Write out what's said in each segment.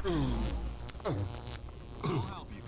I'll help you.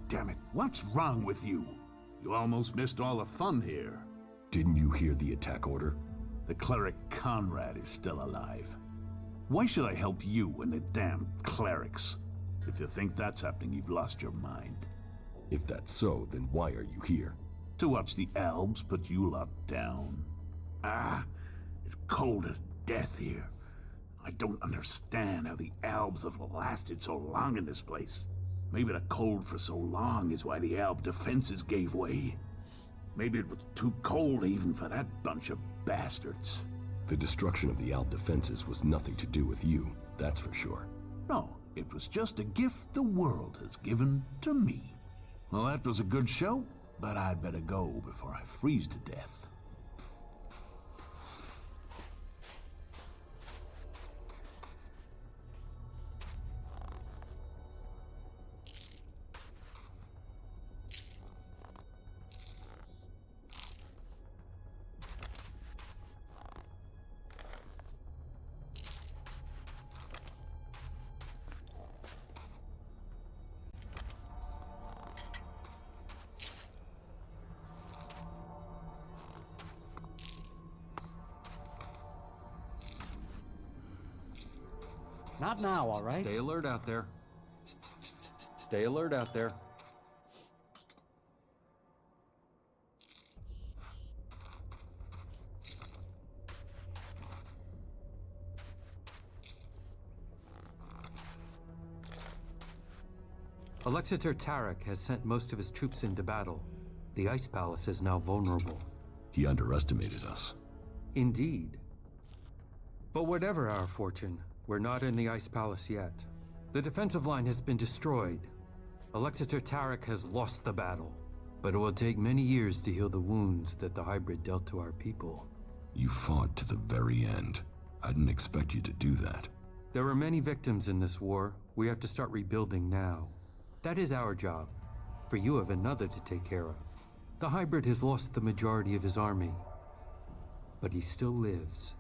Damn it, what's wrong with you? You almost missed all the fun here. Didn't you hear the attack order? The cleric Conrad is still alive. Why should I help you and the damn clerics? If you think that's happening, you've lost your mind. If that's so, then why are you here? To watch the elves put you lot down. Ah, it's cold as death here. I don't understand how the elves have lasted so long in this place. Maybe the cold for so long is why the elf defenses gave way. Maybe it was too cold even for that bunch of bastards. The destruction of the Alp defenses was nothing to do with you, that's for sure. No, it was just a gift the world has given to me. Well, that was a good show, but I'd better go before I freeze to death. Not now, all right? Stay alert out there. Stay alert out there. Alexander Tarek has sent most of his troops into battle. The Ice Palace is now vulnerable. He underestimated us. Indeed. But whatever our fortune, we're not in the Ice Palace yet. The defensive line has been destroyed. Alexander Tarek has lost the battle, but it will take many years to heal the wounds that the hybrid dealt to our people. You fought to the very end. I didn't expect you to do that. There were many victims in this war. We have to start rebuilding now. That is our job, for you have another to take care of. The hybrid has lost the majority of his army, but he still lives,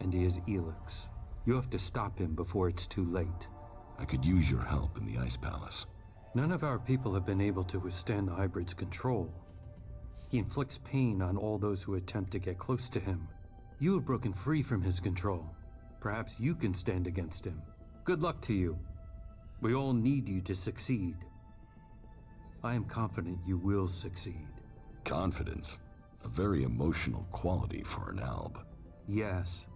and he is Elex. You have to stop him before it's too late. I could use your help in the Ice Palace. None of our people have been able to withstand the hybrid's control. He inflicts pain on all those who attempt to get close to him. You have broken free from his control. Perhaps you can stand against him. Good luck to you. We all need you to succeed. I am confident you will succeed. Confidence. A very emotional quality for an alb. Yes.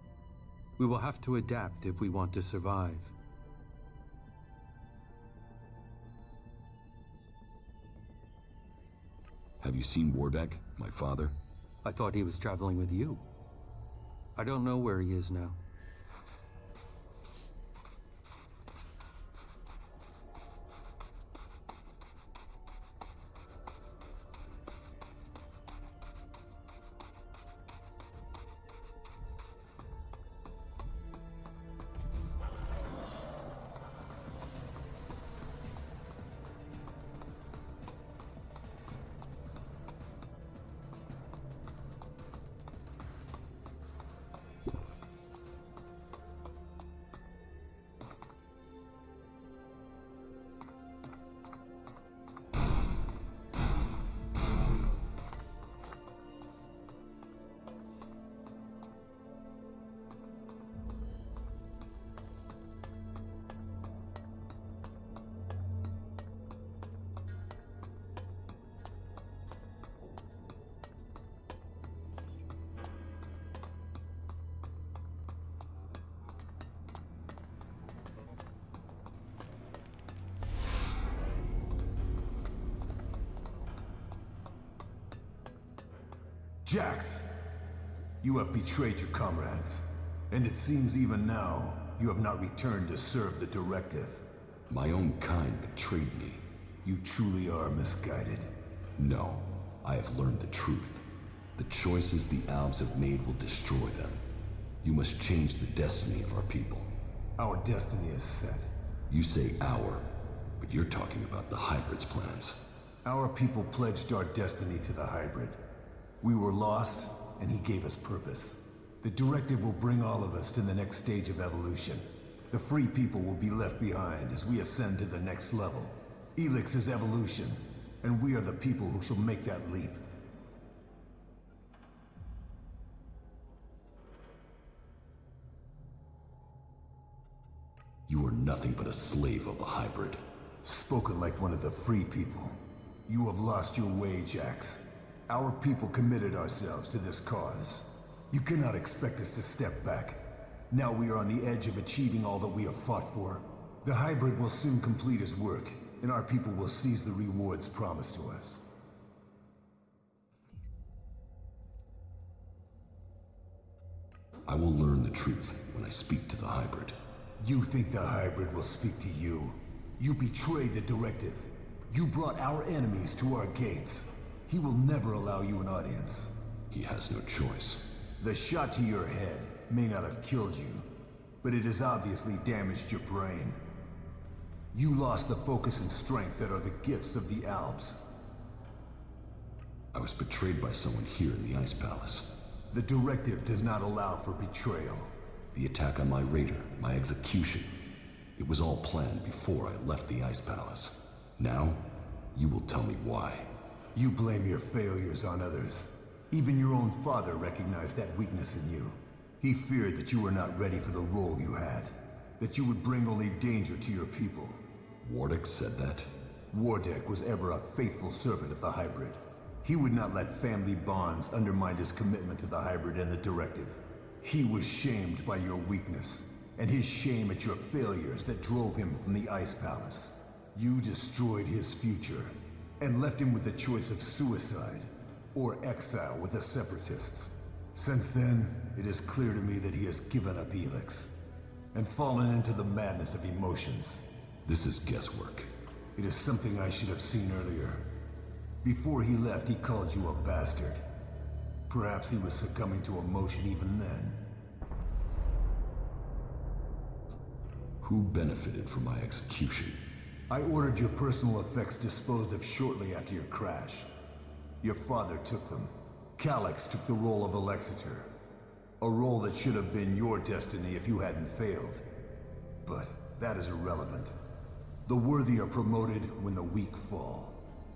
We will have to adapt if we want to survive. Have you seen Wardek, my father? I thought he was traveling with you. I don't know where he is now. Jax, you have betrayed your comrades, and it seems even now you have not returned to serve the directive. My own kind betrayed me. You truly are misguided. No, I have learned the truth. The choices the Albs have made will destroy them. You must change the destiny of our people. Our destiny is set. You say our, but you're talking about the Hybrid's plans. Our people pledged our destiny to the Hybrid. We were lost, and he gave us purpose. The directive will bring all of us to the next stage of evolution. The free people will be left behind as we ascend to the next level. Elex is evolution, and we are the people who shall make that leap. You are nothing but a slave of the Hybrid. Spoken like one of the free people. You have lost your way, Jax. Our people committed ourselves to this cause. You cannot expect us to step back. Now we are on the edge of achieving all that we have fought for. The Hybrid will soon complete his work, and our people will seize the rewards promised to us. I will learn the truth when I speak to the Hybrid. You think the Hybrid will speak to you? You betrayed the directive. You brought our enemies to our gates. He will never allow you an audience. He has no choice. The shot to your head may not have killed you, but it has obviously damaged your brain. You lost the focus and strength that are the gifts of the Alps. I was betrayed by someone here in the Ice Palace. The directive does not allow for betrayal. The attack on my raider, my execution. It was all planned before I left the Ice Palace. Now, you will tell me why. You blame your failures on others. Even your own father recognized that weakness in you. He feared that you were not ready for the role you had, that you would bring only danger to your people. Wardek said that? Wardek was ever a faithful servant of the Hybrid. He would not let family bonds undermine his commitment to the Hybrid and the directive. He was shamed by your weakness, and his shame at your failures that drove him from the Ice Palace. You destroyed his future, and left him with the choice of suicide or exile with the Separatists. Since then, it is clear to me that he has given up Elex and fallen into the madness of emotions. This is guesswork. It is something I should have seen earlier. Before he left, he called you a bastard. Perhaps he was succumbing to emotion even then. Who benefited from my execution? I ordered your personal effects disposed of shortly after your crash. Your father took them. Calyx took the role of Elexitor. A role that should have been your destiny if you hadn't failed. But that is irrelevant. The worthy are promoted when the weak fall.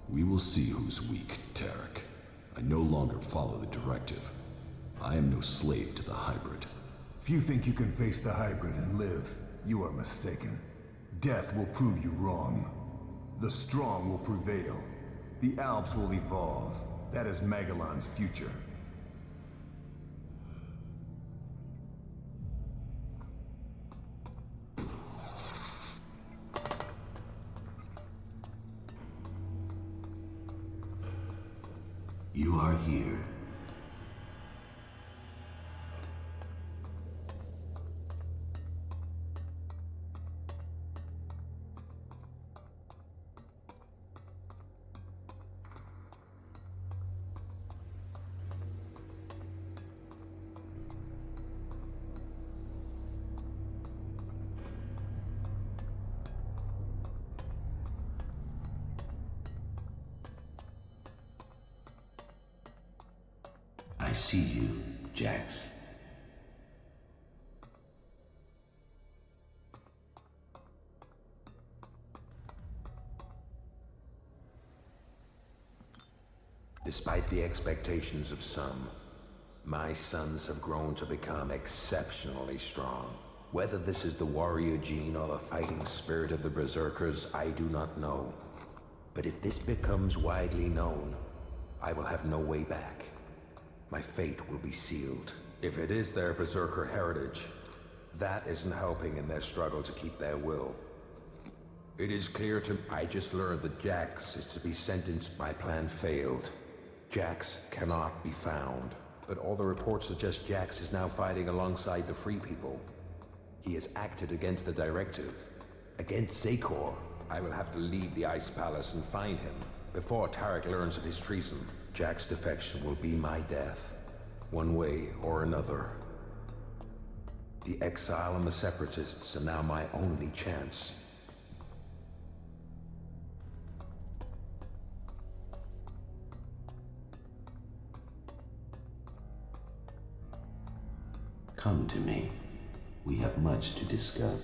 We will see who's weak, Tarek. I no longer follow the directive. I am no slave to the hybrid. If you think you can face the hybrid and live, you are mistaken. Death will prove you wrong. The strong will prevail. The Alps will evolve. That is Magellan's future. You are here. I see you, Jax. Despite the expectations of some, my sons have grown to become exceptionally strong. Whether this is the warrior gene or the fighting spirit of the berserkers, I do not know. But if this becomes widely known, I will have no way back. My fate will be sealed. If it is their berserker heritage, that isn't helping in their struggle to keep their will. It is clear to me. I just learned that Jax is to be sentenced. My plan failed. Jax cannot be found. But all the reports suggest Jax is now fighting alongside the Free People. He has acted against the directive. Against Zakor. I will have to leave the Ice Palace and find him before Tarek learns of his treason. Jack's defection will be my death, one way or another. The exile and the separatists are now my only chance. Come to me. We have much to discuss.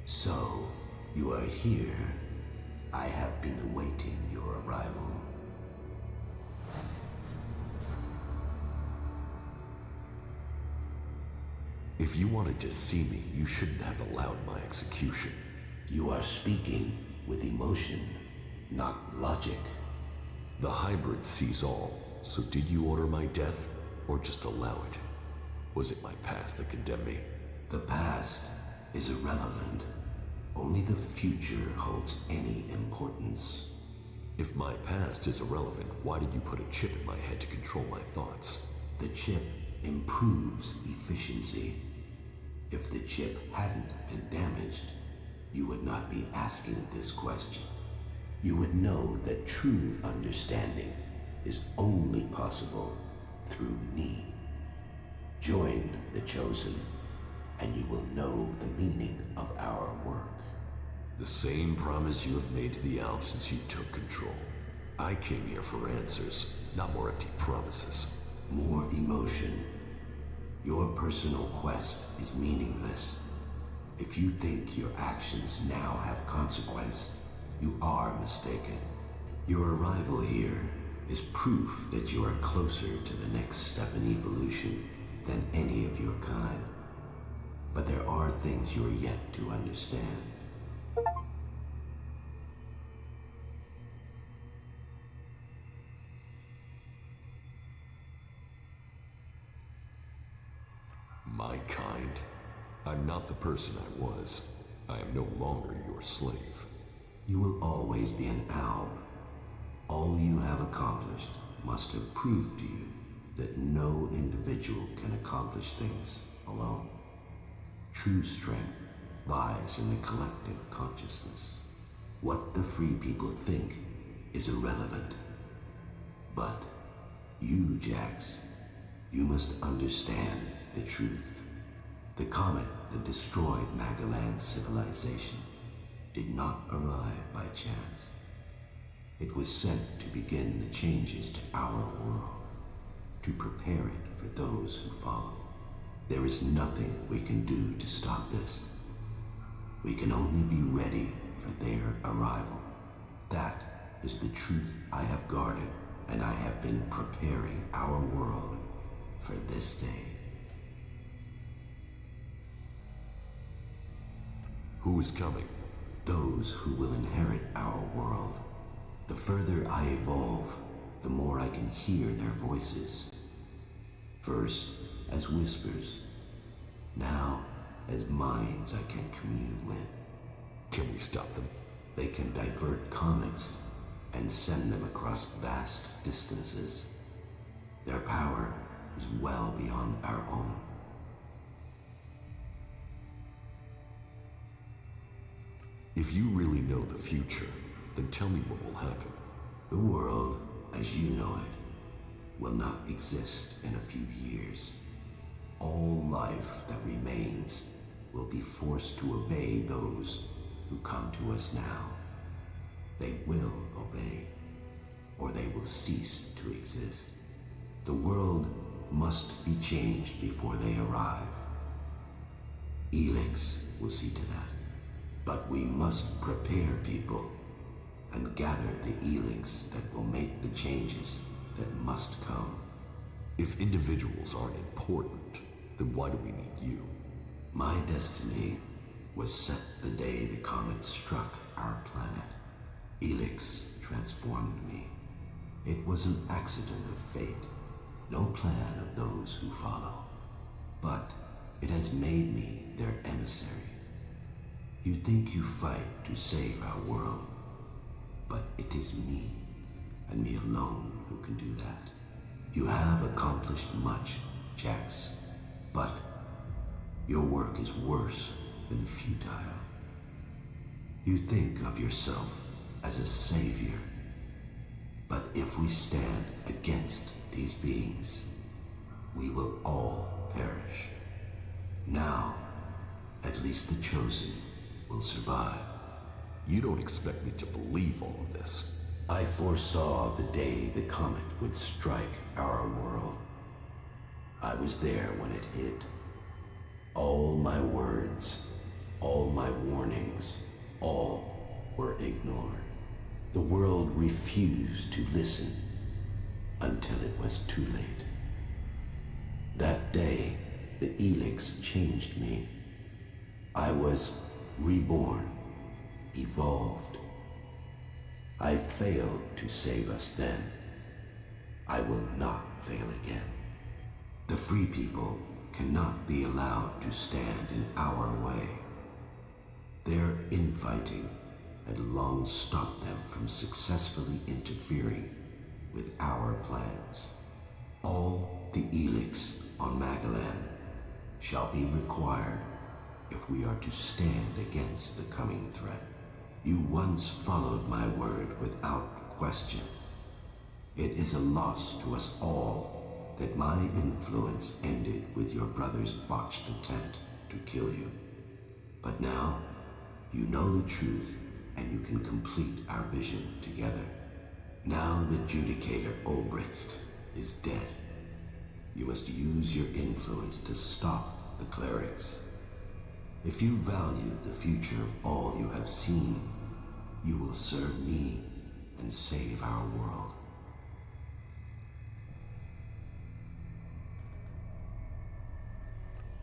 So, you are here. I have been awaiting your arrival. If you wanted to see me, you shouldn't have allowed my execution. You are speaking with emotion, not logic. The hybrid sees all, so did you order my death, or just allow it? Was it my past that condemned me? The past is irrelevant. Only the future holds any importance. If my past is irrelevant, why did you put a chip in my head to control my thoughts? The chip improves efficiency. If the chip hadn't been damaged, you would not be asking this question. You would know that true understanding is only possible through me. Join the Chosen, and you will know the meaning of our work. The same promise you have made to the Alps since you took control. I came here for answers, not more empty promises. More emotion. Your personal quest is meaningless. If you think your actions now have consequence, you are mistaken. Your arrival here is proof that you are closer to the next step in evolution than any of your kind. But there are things you are yet to understand. My kind? I'm not the person I was. I am no longer your slave. You will always be an alb. All you have accomplished must have proved to you that no individual can accomplish things alone. True strength lies in the collective consciousness. What the free people think is irrelevant. But you, Jax, you must understand the truth. The comet that destroyed Magalan's civilization did not arrive by chance. It was sent to begin the changes to our world, to prepare it for those who follow. There is nothing we can do to stop this. We can only be ready for their arrival. That is the truth I have guarded, and I have been preparing our world for this day. Who is coming? Those who will inherit our world. The further I evolve, the more I can hear their voices. First, as whispers. Now, as minds I can commune with. Can we stop them? They can divert comets and send them across vast distances. Their power is well beyond our own. If you really know the future, then tell me what will happen. The world, as you know it, will not exist in a few years. All life that remains will be forced to obey those who come to us now. They will obey, or they will cease to exist. The world must be changed before they arrive. Elex will see to that. But we must prepare people and gather the Elex that will make the changes that must come. If individuals aren't important, then why do we need you? My destiny was set the day the comet struck our planet. Elex transformed me. It was an accident of fate, no plan of those who follow. But it has made me their emissary. You think you fight to save our world, but it is me, and me alone, who can do that. You have accomplished much, Jax, but your work is worse than futile. You think of yourself as a savior, but if we stand against these beings, we will all perish. Now, at least the chosen will survive. You don't expect me to believe all of this. I foresaw the day the comet would strike our world. I was there when it hit. All my words, all my warnings, all were ignored. The world refused to listen until it was too late. That day, the Elex changed me. I was reborn, evolved. I failed to save us then. I will not fail again. The free people cannot be allowed to stand in our way. Their infighting had long stopped them from successfully interfering with our plans. All the Elex on Magalan shall be required if we are to stand against the coming threat. You once followed my word without question. It is a loss to us all that my influence ended with your brother's botched attempt to kill you. But now, you know the truth, and you can complete our vision together. Now the Judicator Ulbricht is dead. You must use your influence to stop the clerics. If you value the future of all you have seen, you will serve me and save our world.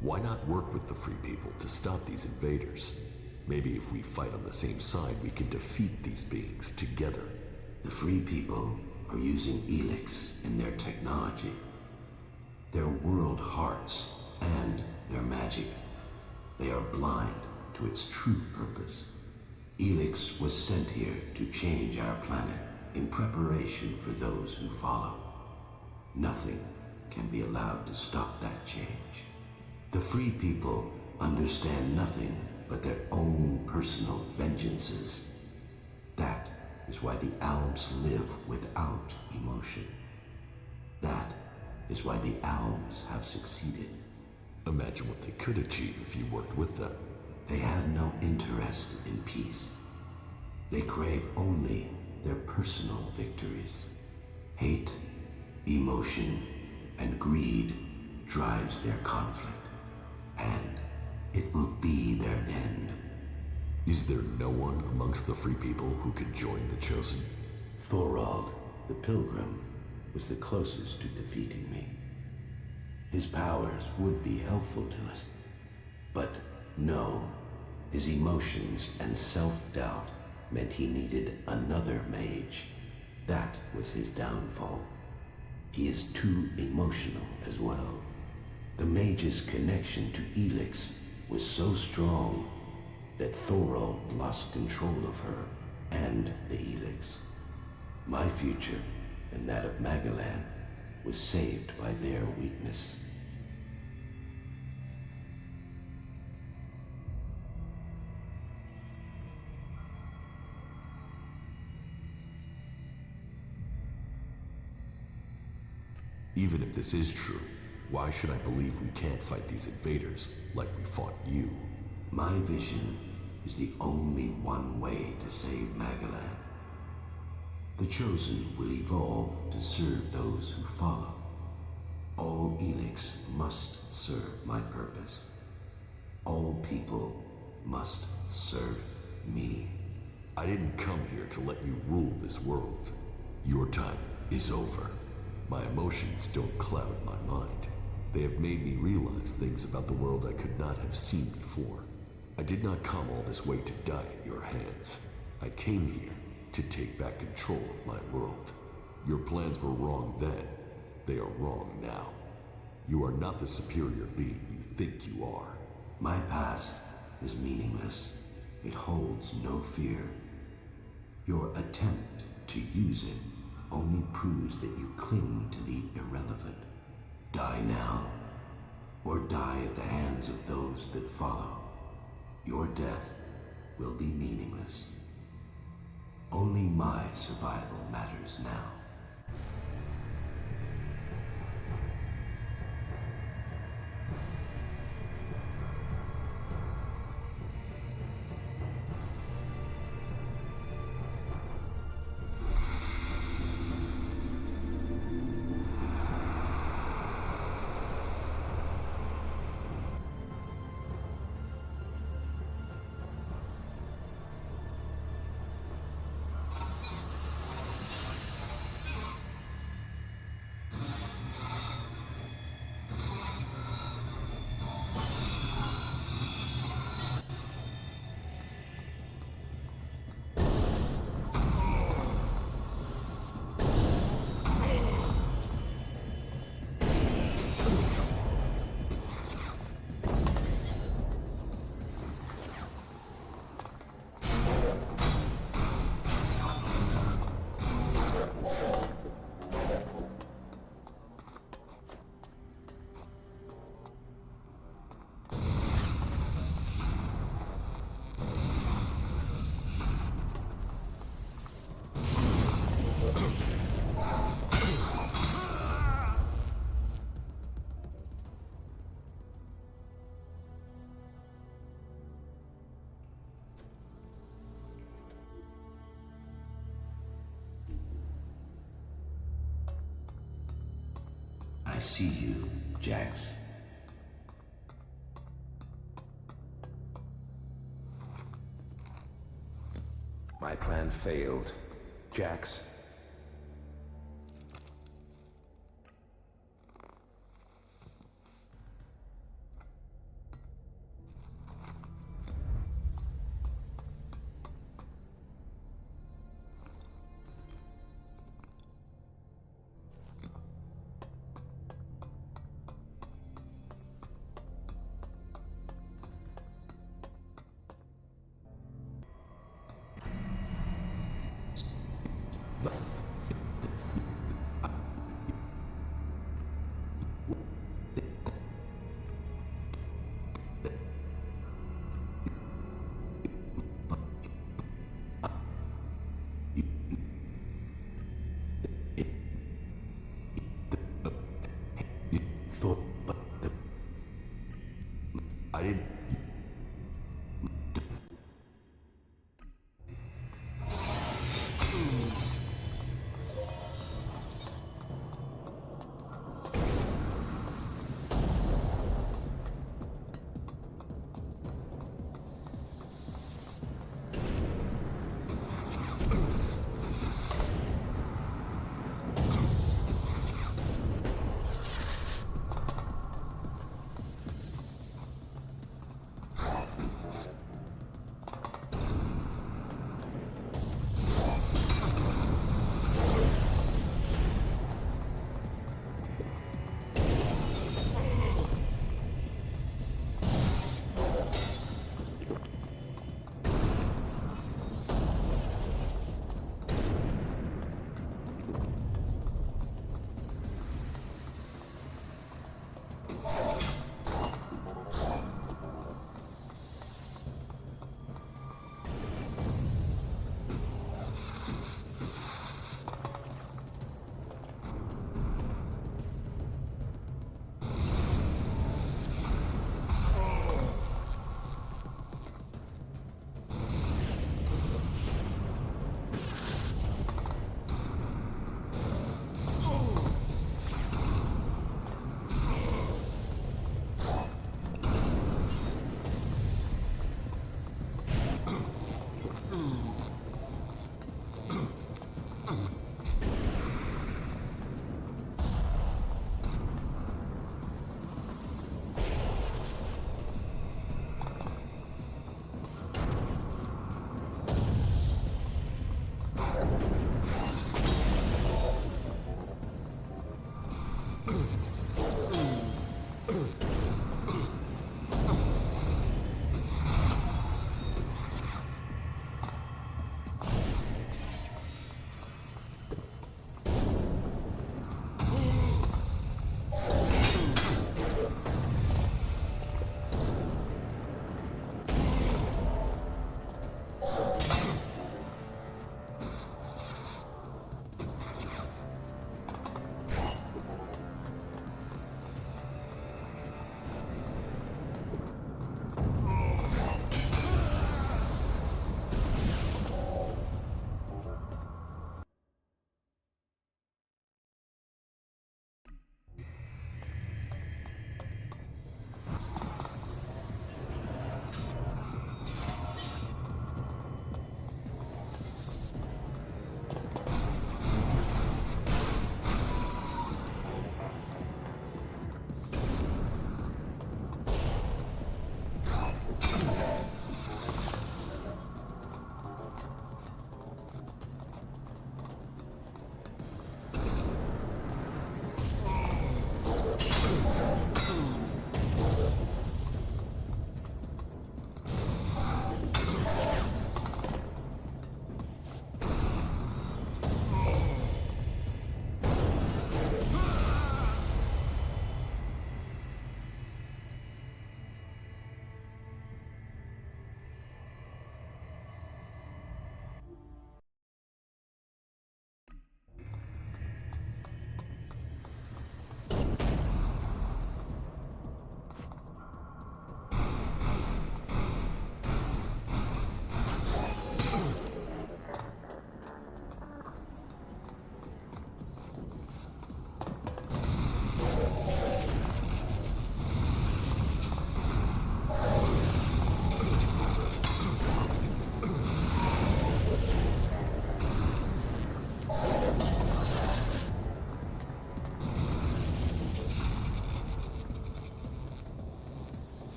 Why not work with the Free People to stop these invaders? Maybe if we fight on the same side, we can defeat these beings together. The Free People are using Elex in their technology, their world hearts, and their magic. They are blind to its true purpose. Elex was sent here to change our planet in preparation for those who follow. Nothing can be allowed to stop that change. The Free People understand nothing but their own personal vengeances. That is why the Albs live without emotion. That is why the Albs have succeeded. Imagine what they could achieve if you worked with them. They have no interest in peace. They crave only their personal victories. Hate, emotion, and greed drives their conflict. And it will be their end. Is there no one amongst the Free People who could join the Chosen? Thorald, the Pilgrim, was the closest to defeating me. His powers would be helpful to us. But no, his emotions and self-doubt meant he needed another mage. That was his downfall. He is too emotional as well. The mage's connection to Elex was so strong that Thorald lost control of her and the Elex. My future and that of Magalan was saved by their weakness. Even if this is true, why should I believe we can't fight these invaders like we fought you? My vision is the only one way to save Magalan. The Chosen will evolve to serve those who follow. All Elex must serve my purpose. All people must serve me. I didn't come here to let you rule this world. Your time is over. My emotions don't cloud my mind. They have made me realize things about the world I could not have seen before. I did not come all this way to die at your hands. I came here to take back control of my world. Your plans were wrong then. They are wrong now. You are not the superior being you think you are. My past is meaningless. It holds no fear. Your attempt to use it only proves that you cling to the irrelevant. Die now, or die at the hands of those that follow. Your death will be meaningless. Only my survival matters now. see you, Jax. My plan failed. Jax.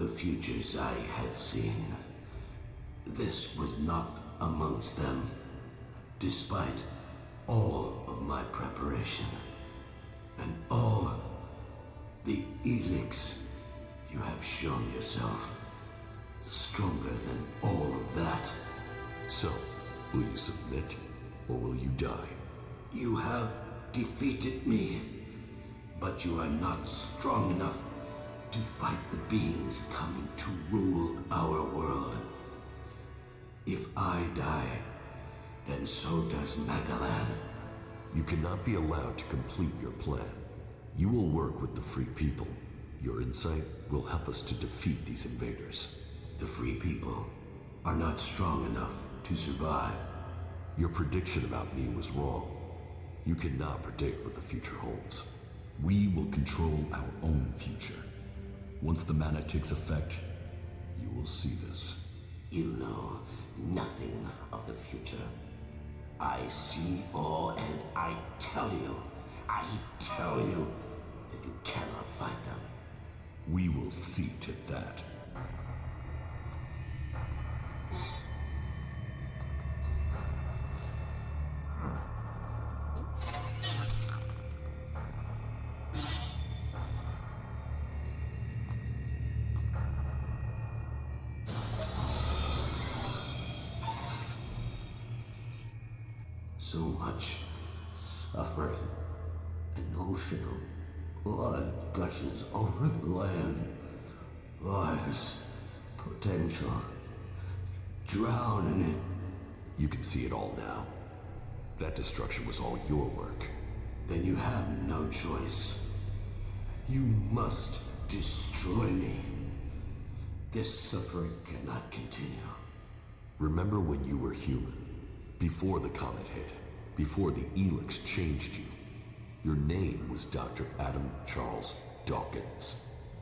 the futures I had seen. This was not amongst them, despite all of my preparation and all the Elex you have shown yourself. Stronger than all of that. So, will you submit, or will you die? You have defeated me, but you are not strong enough to fight the beings coming to rule our world. If I die, then so does Magalan. You cannot be allowed to complete your plan. You will work with the Free People. Your insight will help us to defeat these invaders. The Free People are not strong enough to survive. Your prediction about me was wrong. You cannot predict what the future holds. We will control our own future. Once the mana takes effect, you will see this. You know nothing of the future. I see all, and I tell you that you cannot fight them. We will see to that. So much suffering. An ocean of blood gushes over the land. Lives, potential. Drown in it. You can see it all now. That destruction was all your work. Then you have no choice. You must destroy me. This suffering cannot continue. Remember when you were human? Before the comet hit, before the Elex changed you. Your name was Dr. Adam Charles Dawkins.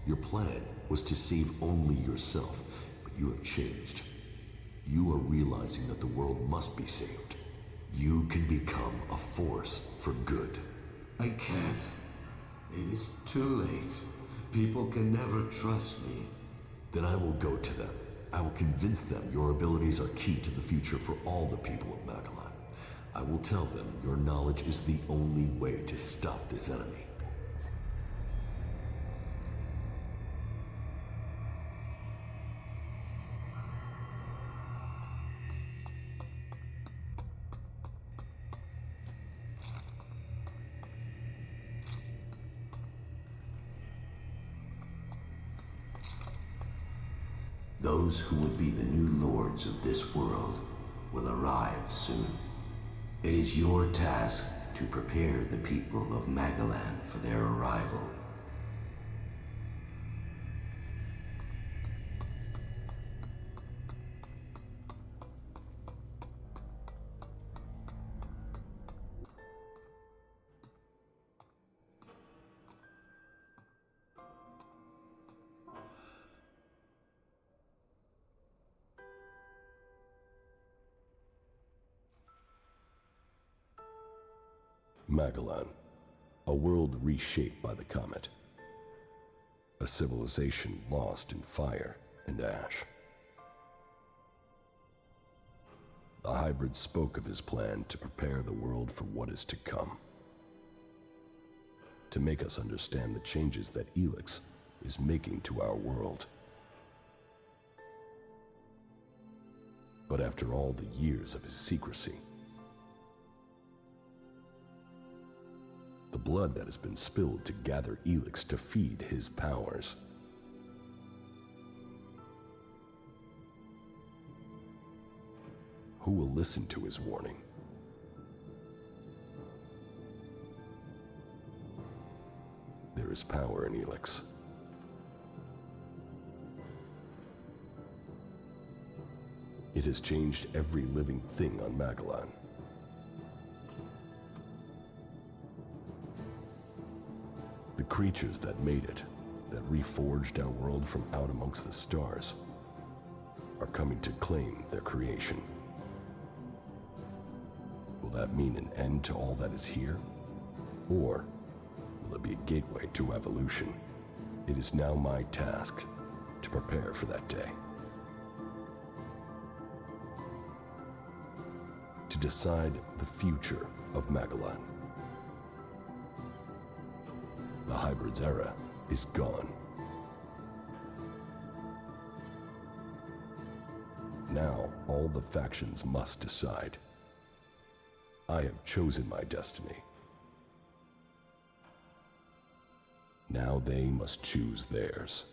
Your plan was to save only yourself, but you have changed. You are realizing that the world must be saved. You can become a force for good. I can't. It is too late. People can never trust me. Then I will go to them. I will convince them your abilities are key to the future for all the people of Magalan. I will tell them your knowledge is the only way to stop this enemy. Those who would be the new lords of this world will arrive soon. It is your task to prepare the people of Magalan for their arrival. Magalan, a world reshaped by the comet. A civilization lost in fire and ash. The hybrid spoke of his plan to prepare the world for what is to come. To make us understand the changes that Elex is making to our world. But after all the years of his secrecy, the blood that has been spilled to gather Elex to feed his powers. Who will listen to his warning? There is power in Elex. It has changed every living thing on Magalan. The creatures that made it, that reforged our world from out amongst the stars, are coming to claim their creation. Will that mean an end to all that is here? Or will it be a gateway to evolution? It is now my task to prepare for that day. To decide the future of Magellan. The hybrids era is gone. Now, all the factions must decide. I have chosen my destiny. Now they must choose theirs.